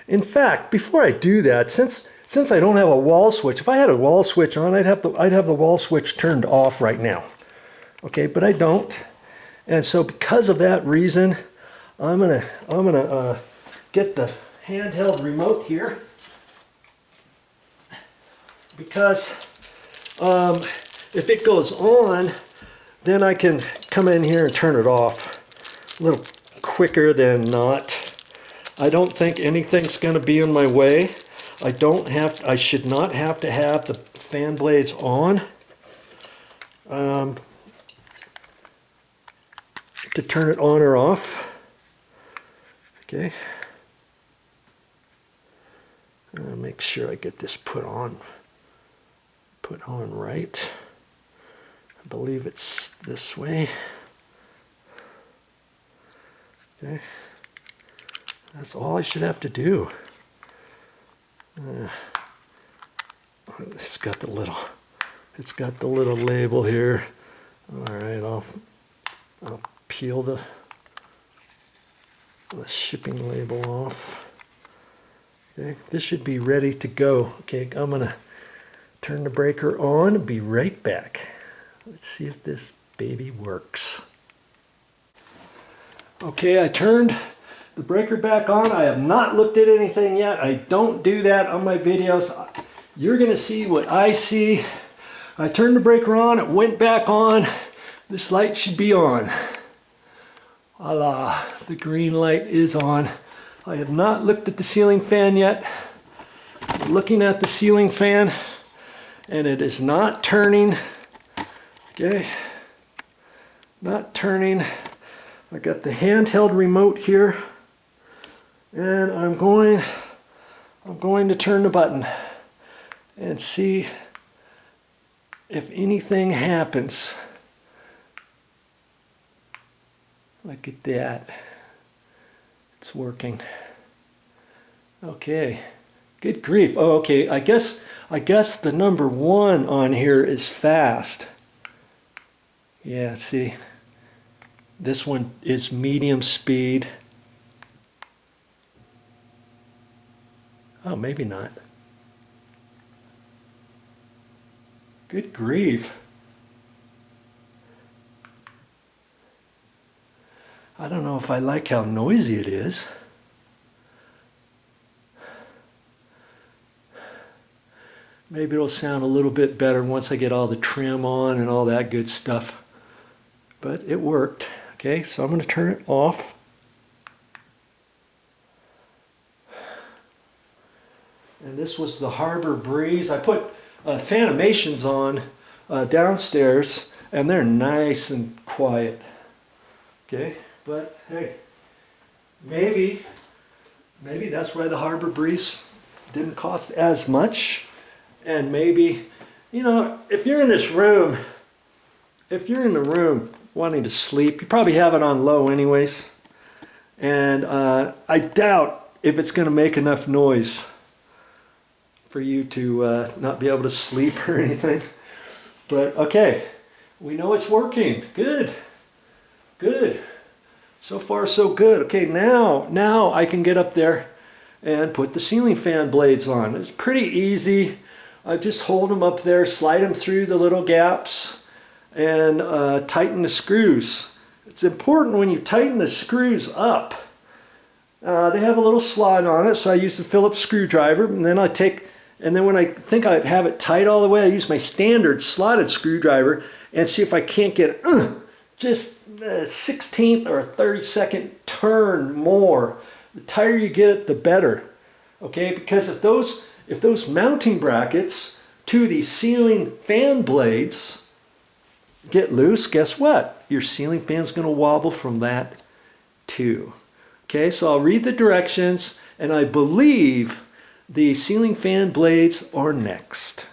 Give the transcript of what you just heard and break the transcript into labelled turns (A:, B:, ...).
A: In fact, before I do that, since I don't have a wall switch, if I had a wall switch on, I'd have the wall switch turned off right now. Okay, but I don't. And so because of that reason, I'm gonna get the handheld remote here, because if it goes on, then I can come in here and turn it off a little quicker than not. I don't think anything's going to be in my way. I should not have to have the fan blades on to turn it on or off. Okay. Make sure I get this put on right. I believe it's this way. Okay. That's all I should have to do. It's got the little label here. All right, I'll peel the shipping label off. Okay, this should be ready to go. Okay, I'm gonna turn the breaker on and be right back. Let's see if this baby works. Okay, I turned the breaker back on. I have not looked at anything yet. I don't do that on my videos. You're gonna see what I see. I turned the breaker on, it went back on. This light should be on. Voila, the green light is on. I have not looked at the ceiling fan yet. I'm looking at the ceiling fan and it is not turning. Okay, not turning. I got the handheld remote here. And I'm going to turn the button and see if anything happens. Look at that. It's working. Okay. Good grief. Oh, okay. I guess the number 1 on here is fast. Yeah, see. This one is medium speed. Oh, maybe not. Good grief. I don't know if I like how noisy it is. Maybe it'll sound a little bit better once I get all the trim on and all that good stuff. But it worked. Okay, so I'm going to turn it off. And this was the Harbor Breeze. I put Fanimations on downstairs, and they're nice and quiet. Okay, but hey, maybe that's why the Harbor Breeze didn't cost as much. And maybe, you know, if you're in this room, if you're in the room wanting to sleep, you probably have it on low anyways. And I doubt if it's going to make enough noise for you to not be able to sleep or anything. But okay, we know it's working. Good, good. So far so good. Okay, now I can get up there and put the ceiling fan blades on. It's pretty easy. I just hold them up there, slide them through the little gaps, and tighten the screws. It's important when you tighten the screws up. They have a little slot on it, so I use the Phillips screwdriver, and then when I think I have it tight all the way, I use my standard slotted screwdriver and see if I can't get just a 16th or a 32nd turn more. The tighter you get it, the better. Okay, because if those mounting brackets to the ceiling fan blades get loose, guess what? Your ceiling fan's going to wobble from that too. Okay, so I'll read the directions, and I believe the ceiling fan blades are next.